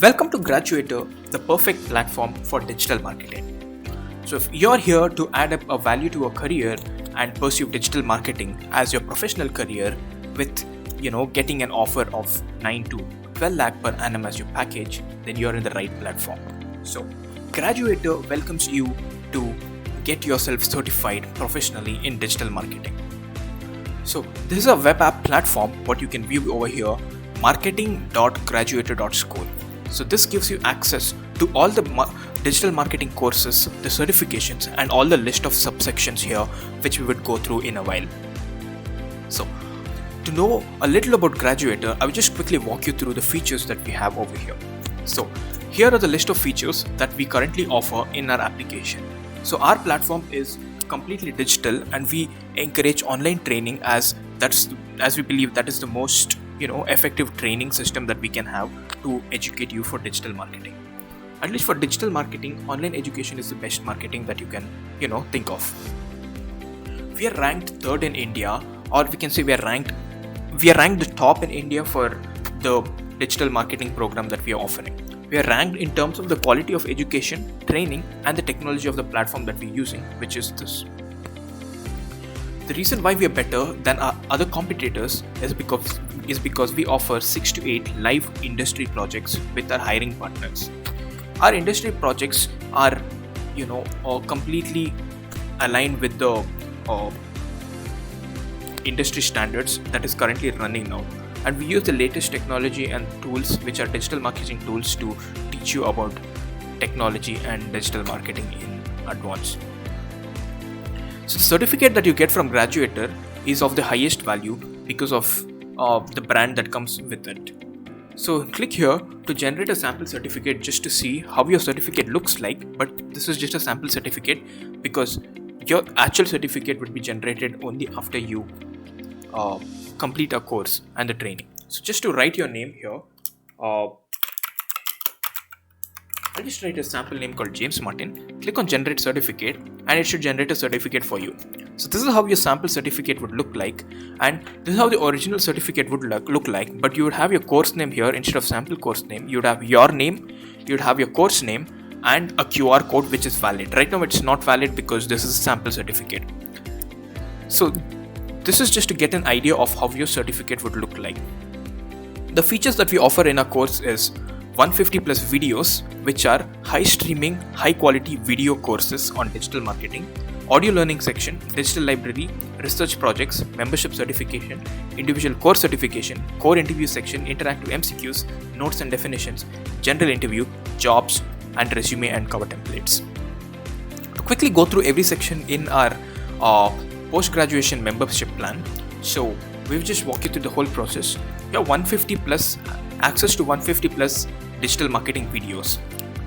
Welcome to Graduator, the perfect platform for digital marketing. So if you're here to add up a value to a career and pursue digital marketing as your professional career with, getting an offer of 9 to 12 lakh per annum as your package, then you're in the right platform. So Graduator welcomes you to get yourself certified professionally in digital marketing. So this is a web app platform, what you can view over here, marketing.graduator.school. So this gives you access to all the digital marketing courses, the certifications, and all the list of subsections here, which we would go through in a while. So to know a little about Graduator, I will just quickly walk you through the features that we have over here. So here are the list of features that we currently offer in our application. So our platform is completely digital, and we encourage online training as we believe that is the most effective training system that we can have to educate you for digital marketing. At least for digital marketing, online education is the best marketing that you can think of. We are ranked third in India, or we can say we are ranked the top in India for the digital marketing program that we are offering. We are ranked in terms of the quality of education, training, and the technology of the platform that we're using, which is this. The reason why we are better than our other competitors is because we offer 6 to 8 live industry projects with our hiring partners. Our industry projects are, completely aligned with the industry standards that is currently running now. And we use the latest technology and tools, which are digital marketing tools, to teach you about technology and digital marketing in advance. So the certificate that you get from Graduator is of the highest value because of the brand that comes with it. So click here to generate a sample certificate just to see how your certificate looks like, but this is just a sample certificate because your actual certificate would be generated only after you complete a course and the training. So just to write your name here, I'll just write a sample name called James Martin. Click on generate certificate and it should generate a certificate for you. So this is how your sample certificate would look like, and this is how the original certificate would look like, but you would have your course name here instead of sample course name. You would have your name, you would have your course name, and a QR code which is valid. Right now it's not valid because this is a sample certificate. So this is just to get an idea of how your certificate would look like. The features that we offer in our course is 150 plus videos, which are high streaming, high quality video courses on digital marketing, audio learning section, digital library, research projects, membership certification, individual course certification, core interview section, interactive MCQs, notes and definitions, general interview, jobs, and resume and cover templates. To quickly go through every section in our post-graduation membership plan, so we've just walked you through the whole process. You have 150 plus access to 150 plus digital marketing videos.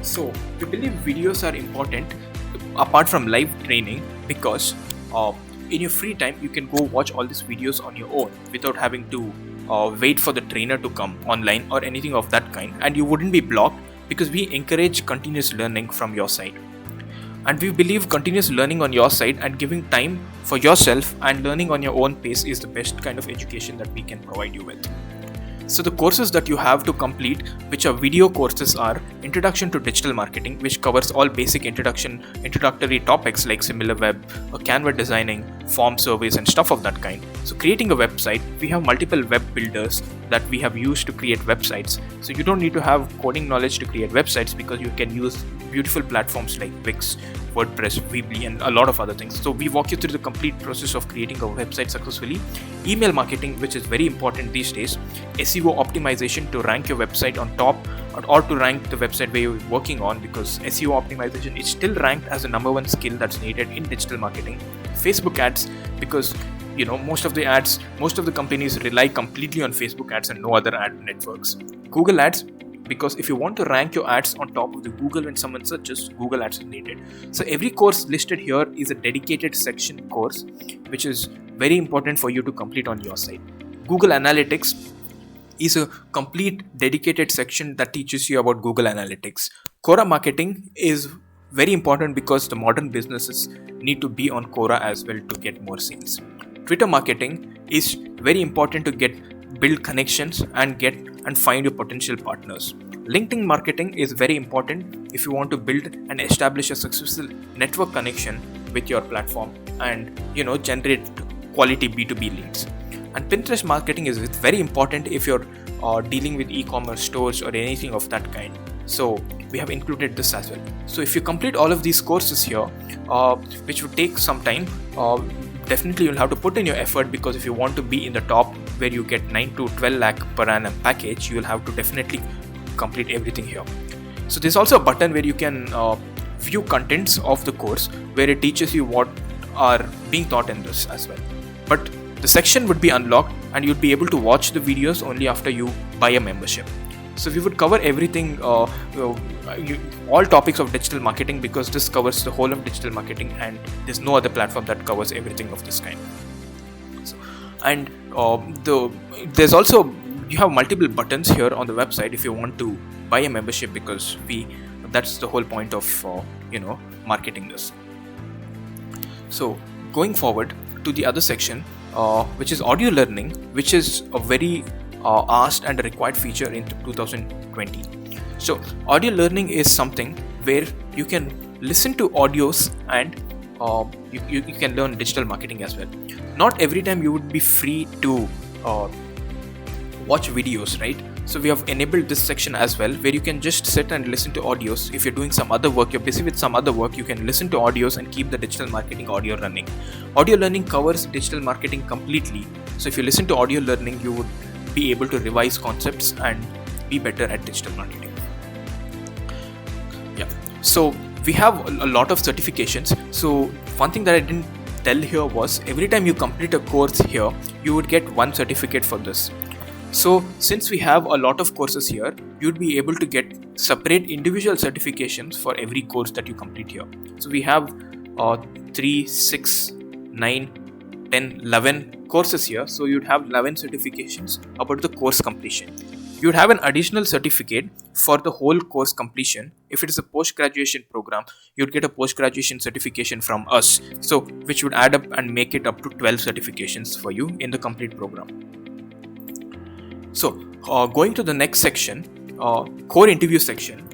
So we believe videos are important apart from live training because in your free time you can go watch all these videos on your own without having to wait for the trainer to come online or anything of that kind, and you wouldn't be blocked because we encourage continuous learning from your side. And we believe continuous learning on your side and giving time for yourself and learning on your own pace is the best kind of education that we can provide you with. So the courses that you have to complete, which are video courses, are Introduction to Digital Marketing, which covers all basic introductory topics like SimilarWeb, Canva designing, form surveys, and stuff of that kind. So creating a website, we have multiple web builders that we have used to create websites. So you don't need to have coding knowledge to create websites because you can use beautiful platforms like Wix, WordPress, Weebly, and a lot of other things. So we walk you through the complete process of creating a website successfully. Email marketing, which is very important these days. SEO optimization to rank your website on top or to rank the website where you're working on, because SEO optimization is still ranked as the number one skill that's needed in digital marketing. Facebook ads, because most of the companies rely completely on Facebook ads and no other ad networks. Google ads, because if you want to rank your ads on top of the Google when someone searches, Google ads is needed. So every course listed here is a dedicated section course, which is very important for you to complete on your side. Google Analytics is a complete dedicated section that teaches you about Google Analytics. Quora marketing is very important because the modern businesses need to be on Quora as well to get more sales. Twitter marketing is very important to build connections and find your potential partners. LinkedIn marketing is very important if you want to build and establish a successful network connection with your platform and generate quality B2B leads. And Pinterest marketing is very important if you're dealing with e-commerce stores or anything of that kind. So we have included this as well. So if you complete all of these courses here, which would take some time, definitely you'll have to put in your effort, because if you want to be in the top where you get 9 to 12 lakh per annum package, you will have to definitely complete everything here. So there's also a button where you can view contents of the course, where it teaches you what are being taught in this as well. But the section would be unlocked and you'd be able to watch the videos only after you buy a membership. So we would cover everything, all topics of digital marketing, because this covers the whole of digital marketing and there's no other platform that covers everything of this kind. So, and there's also, you have multiple buttons here on the website if you want to buy a membership, because that's the whole point of marketing this. So going forward to the other section, which is audio learning, which is a very asked and required feature in 2020. So audio learning is something where you can listen to audios and you can learn digital marketing as well. Not every time you would be free to watch videos, right? So we have enabled this section as well, where you can just sit and listen to audios. If you're doing some other work, you're busy with some other work, you can listen to audios and keep the digital marketing audio running. Audio learning covers digital marketing completely. So if you listen to audio learning, you would be able to revise concepts and be better at digital marketing. Yeah. So we have a lot of certifications. So one thing that I didn't tell here was, every time you complete a course here, you would get one certificate for this. So since we have a lot of courses here, you'd be able to get separate individual certifications for every course that you complete here. So we have 3, 6, 9, 10, 11 courses here. So you'd have 11 certifications about the course completion. You'd have an additional certificate for the whole course completion. If it is a post-graduation program, you'd get a post-graduation certification from us, so which would add up and make it up to 12 certifications for you in the complete program. So going to the next section, core interview section,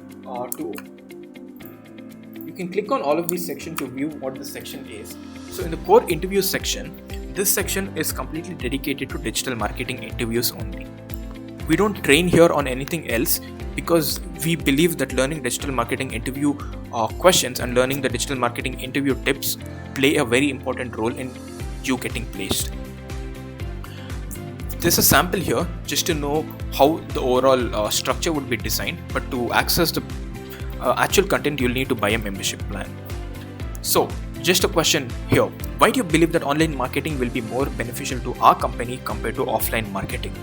you can click on all of these sections to view what the section is. So in the core interview section, this section is completely dedicated to digital marketing interviews only. We don't train here on anything else, because we believe that learning digital marketing interview questions and learning the digital marketing interview tips play a very important role in you getting placed. There's a sample here just to know how the overall structure would be designed, but to access the actual content, you'll need to buy a membership plan. So just a question here, why do you believe that online marketing will be more beneficial to our company compared to offline marketing?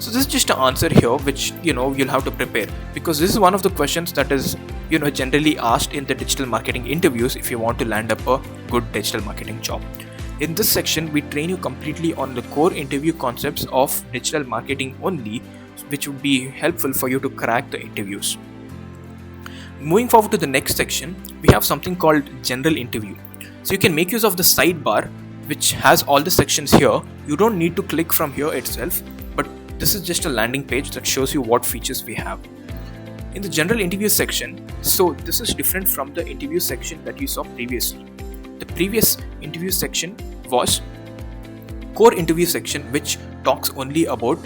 So this is just an answer here which you'll have to prepare, because this is one of the questions that is generally asked in the digital marketing interviews if you want to land up a good digital marketing job. In this section, we train you completely on the core interview concepts of digital marketing only, which would be helpful for you to crack the interviews. Moving forward to the next section, we have something called general interview. So you can make use of the sidebar, which has all the sections here. You don't need to click from here itself, but this is just a landing page that shows you what features we have. In the general interview section, so this is different from the interview section that you saw previously. The previous interview section was core interview section, which talks only about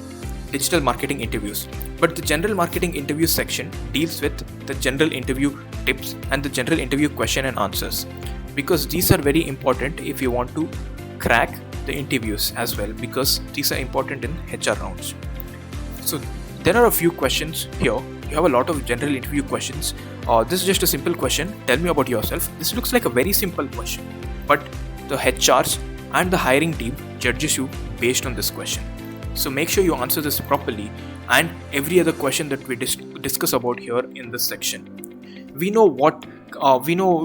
digital marketing interviews. But the general marketing interview section deals with the general interview tips and the general interview question and answers, because these are very important if you want to crack the interviews as well, because these are important in HR rounds. So there are a few questions here. You have a lot of general interview questions. This is just a simple question. Tell me about yourself. This looks like a very simple question, but the HRs and the hiring team judges you based on this question. So make sure you answer this properly, and every other question that we discuss about here in this section. We know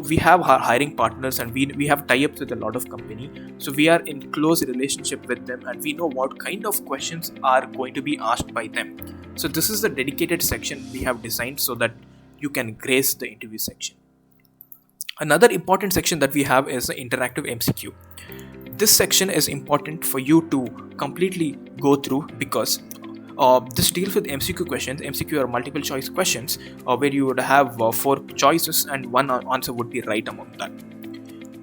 we have our hiring partners, and we have tie-ups with a lot of company, so we are in close relationship with them, and we know what kind of questions are going to be asked by them. So this is the dedicated section we have designed so that you can grace the interview section. Another important section that we have is the interactive MCQ. This section is important for you to completely go through, because this deals with MCQ questions. MCQ are multiple choice questions where you would have 4 choices and one answer would be right among that.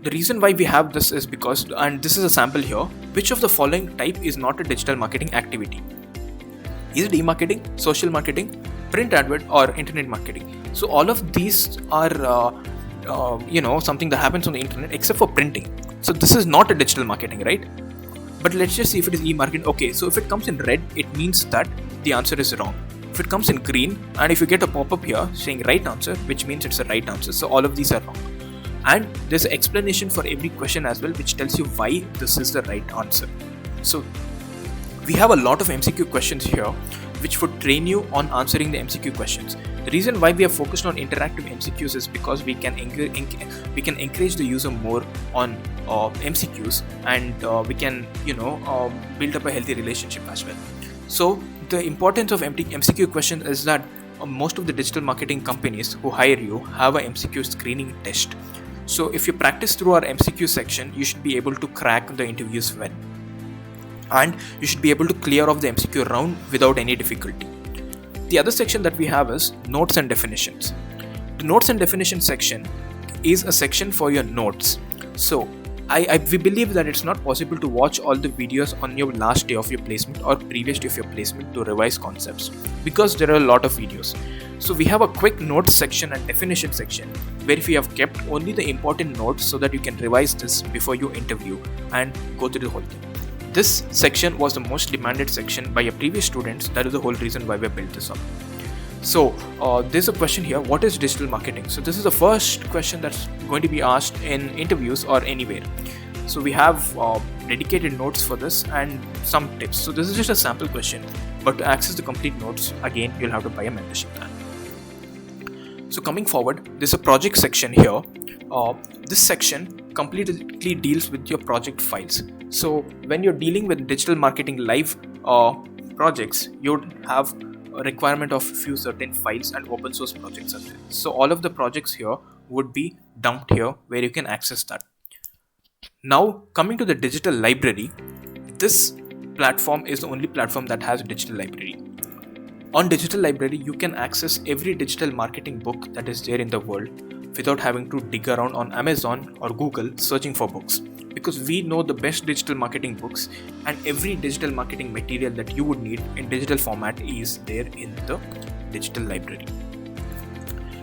The reason why we have this is because, and this is a sample here, which of the following type is not a digital marketing activity? Is it e-marketing, social marketing, print advert, or internet marketing? So all of these are something that happens on the internet except for printing. So this is not a digital marketing, right? But let's just see if it is e-marketing. Okay, so if it comes in red, it means that the answer is wrong. If it comes in green, and if you get a pop-up here saying right answer, which means it's a right answer. So all of these are wrong. And there's an explanation for every question as well, which tells you why this is the right answer. So we have a lot of MCQ questions here, which would train you on answering the MCQ questions. The reason why we are focused on interactive MCQs is because we can encourage the user more on MCQs, and we can build up a healthy relationship as well. So the importance of MCQ questions is that most of the digital marketing companies who hire you have a MCQ screening test. So if you practice through our MCQ section, you should be able to crack the interviews well, and you should be able to clear off the MCQ round without any difficulty. The other section that we have is notes and definitions. The notes and definitions section is a section for your notes. So we believe that it's not possible to watch all the videos on your last day of your placement or previous day of your placement to revise concepts, because there are a lot of videos. So we have a quick notes section and definition section where we have kept only the important notes so that you can revise this before you interview and go through the whole thing. This section was the most demanded section by your previous students. That is the whole reason why we built this up. So there's a question here, what is digital marketing? So this is the first question that's going to be asked in interviews or anywhere. So we have dedicated notes for this and some tips. So this is just a sample question, but to access the complete notes, again, you'll have to buy a membership plan. So coming forward, there's a project section here. This section completely deals with your project files. So when you're dealing with digital marketing live projects, you'd have a requirement of a few certain files and open source projects as well. So all of the projects here would be dumped here where you can access that. Now coming to the digital library, this platform is the only platform that has a digital library. On digital library, you can access every digital marketing book that is there in the world without having to dig around on Amazon or Google searching for books, because we know the best digital marketing books, and every digital marketing material that you would need in digital format is there in the digital library.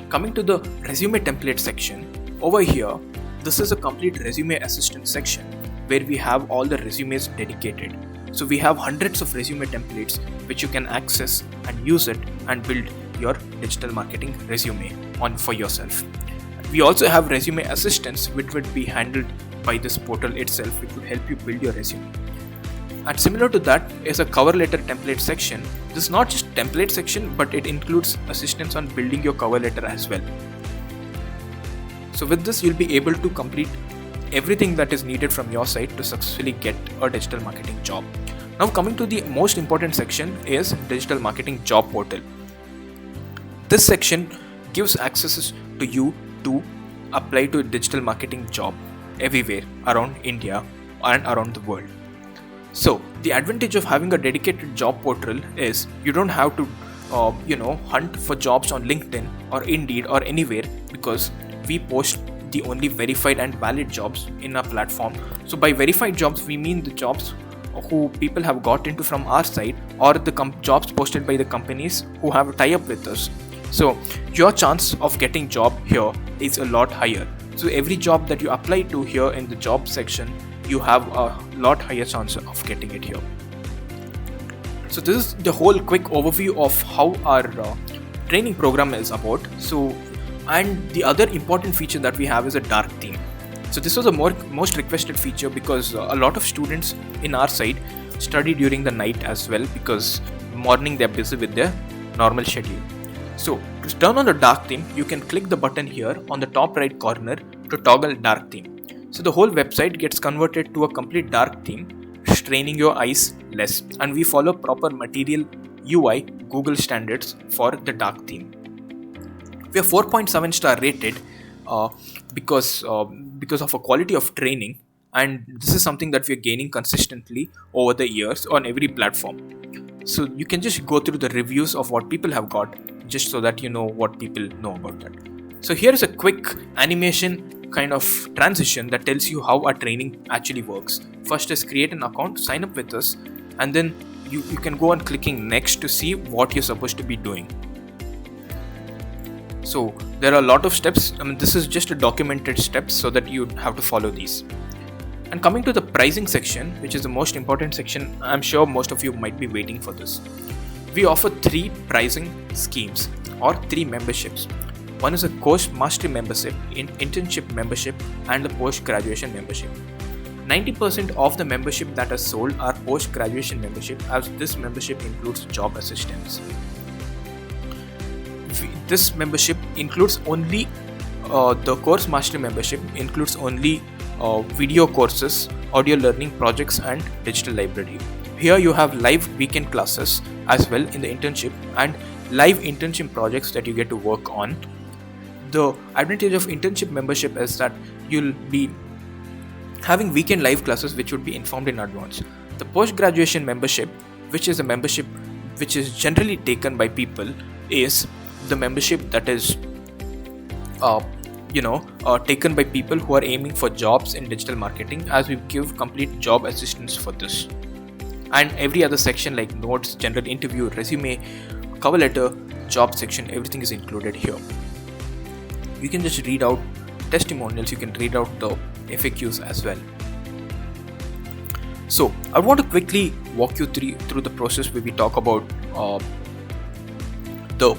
Coming to the resume template section, over here, this is a complete resume assistant section where we have all the resumes dedicated. So we have hundreds of resume templates which you can access and use it and build your digital marketing resume on for yourself. We also have resume assistants which would be handled by this portal itself, which will help you build your resume. And similar to that is a cover letter template section. This is not just template section, but it includes assistance on building your cover letter as well. So with this, you'll be able to complete everything that is needed from your side to successfully get a digital marketing job. Now coming to the most important section is digital marketing job portal. This section gives access to you to apply to a digital marketing job everywhere around India and around the world. So the advantage of having a dedicated job portal is you don't have to hunt for jobs on LinkedIn or Indeed or anywhere, because we post the only verified and valid jobs in our platform. So by verified jobs, we mean the jobs who people have got into from our side, or the jobs posted by the companies who have a tie-up with us. So your chance of getting job here is a lot higher. So every job that you apply to here in the job section, you have a lot higher chance of getting it here. So this is the whole quick overview of how our training program is about. So, and the other important feature that we have is a dark theme. So this was the most requested feature because a lot of students in our side study during the night as well, because morning they're busy with their normal schedule. So to turn on the dark theme, you can click the button here on the top right corner to toggle dark theme. So the whole website gets converted to a complete dark theme, straining your eyes less, and we follow proper material UI Google standards for the dark theme. We are 4.7 star rated because of a quality of training, and this is something that we are gaining consistently over the years on every platform. So you can just go through the reviews of what people have got, just so that you know what people know about that. So here is a quick animation kind of transition that tells you how our training actually works. First is create an account, sign up with us, and then you can go on clicking next to see what you're supposed to be doing. So there are a lot of steps. I mean, this is just a documented steps so that you have to follow these. And coming to the pricing section, which is the most important section, I'm sure most of you might be waiting for this. We offer 3 pricing schemes or 3 memberships. One is a course mastery membership, internship membership, and the post-graduation membership. 90% of the membership that are sold are post-graduation membership, as this membership includes job assistance. This membership includes only the course mastery membership includes only video courses, audio learning projects, and digital library. Here you have live weekend classes as well in the internship and live internship projects that you get to work on. The advantage of internship membership is that you'll be having weekend live classes which would be informed in advance. The post-graduation membership, which is a membership which is generally taken by people, is the membership that is taken by people who are aiming for jobs in digital marketing, as we give complete job assistance for this. And every other section like notes, general interview, resume, cover letter, job section, everything is included here. You can just read out testimonials, you can read out the FAQs as well. So I want to quickly walk you through the process where we talk about the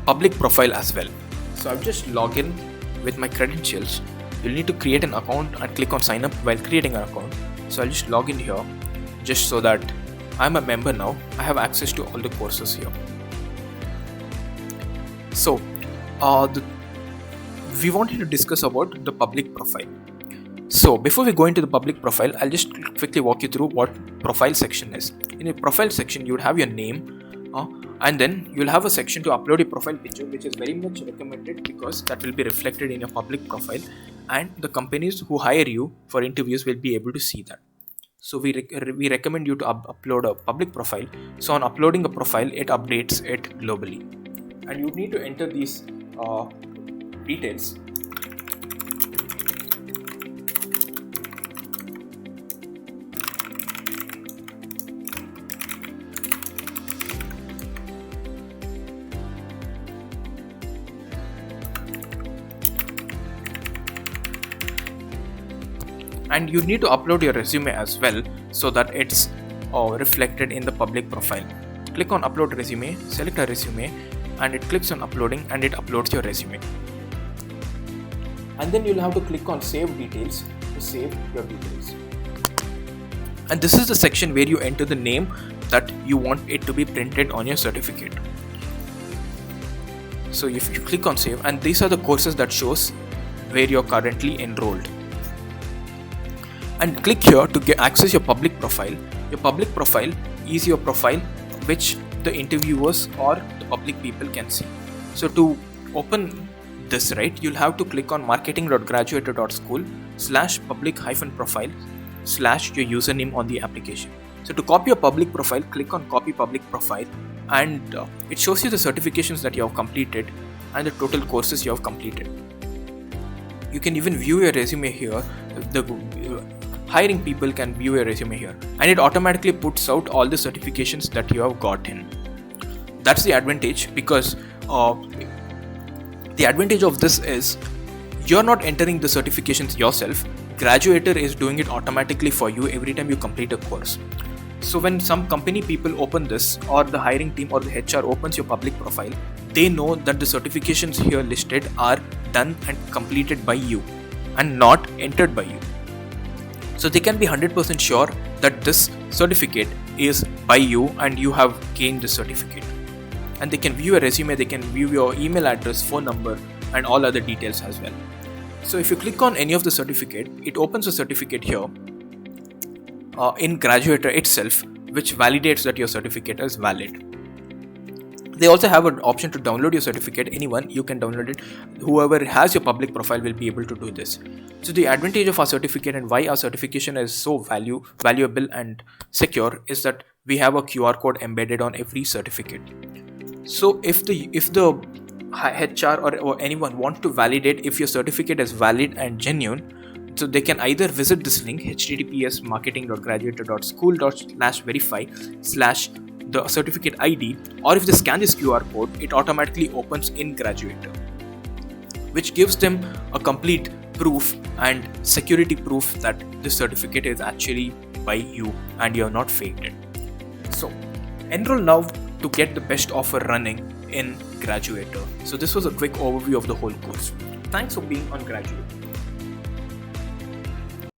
public profile as well. So I've just logged in with my credentials. You'll need to create an account and click on sign up while creating an account. So I'll just log in here just so that I'm a member now. I have access to all the courses here. So we wanted to discuss about the public profile. So before we go into the public profile, I'll just quickly walk you through what profile section is. In your profile section, you would have your name, and then you'll have a section to upload your profile picture, which is very much recommended because that will be reflected in your public profile, and the companies who hire you for interviews will be able to see that. So we recommend you to upload a public profile. So on uploading a profile, it updates it globally, and you need to enter these details. And you need to upload your resume as well so that it's reflected in the public profile. Click on upload resume, select a resume, and it clicks on uploading and it uploads your resume. And then you'll have to click on save details to save your details. And this is the section where you enter the name that you want it to be printed on your certificate. So if you click on save, and these are the courses that shows where you're currently enrolled. And click here to access your public profile. Your public profile is your profile which the interviewers or the public people can see. So to open this, right, you'll have to click on marketing.graduator.school/public-profile/ your username on the application. So to copy your public profile, click on copy public profile, and it shows you the certifications that you have completed and the total courses you have completed. You can even view your resume here. The hiring people can view your resume here, and it automatically puts out all the certifications that you have gotten. That's the advantage, because the advantage of this is you're not entering the certifications yourself. Graduator is doing it automatically for you every time you complete a course. So when some company people open this, or the hiring team or the HR opens your public profile, they know that the certifications here listed are done and completed by you and not entered by you. So they can be 100% sure that this certificate is by you and you have gained the certificate. And they can view your resume, they can view your email address, phone number, and all other details as well. So if you click on any of the certificate, it opens a certificate here in Graduator itself, which validates that your certificate is valid. They also have an option to download your certificate. Anyone, you can download it. Whoever has your public profile will be able to do this. So the advantage of our certificate and why our certification is so valuable and secure is that we have a QR code embedded on every certificate. So if the HR or anyone want to validate if your certificate is valid and genuine, so they can either visit this link https://marketing.graduator.school/verify/the certificate ID, or if they scan this QR code, it automatically opens in Graduator, which gives them a complete proof and security proof that this certificate is actually by you and you have not faked it. So enroll now to get the best offer running in Graduator. So this was a quick overview of the whole course. Thanks for being on Graduator.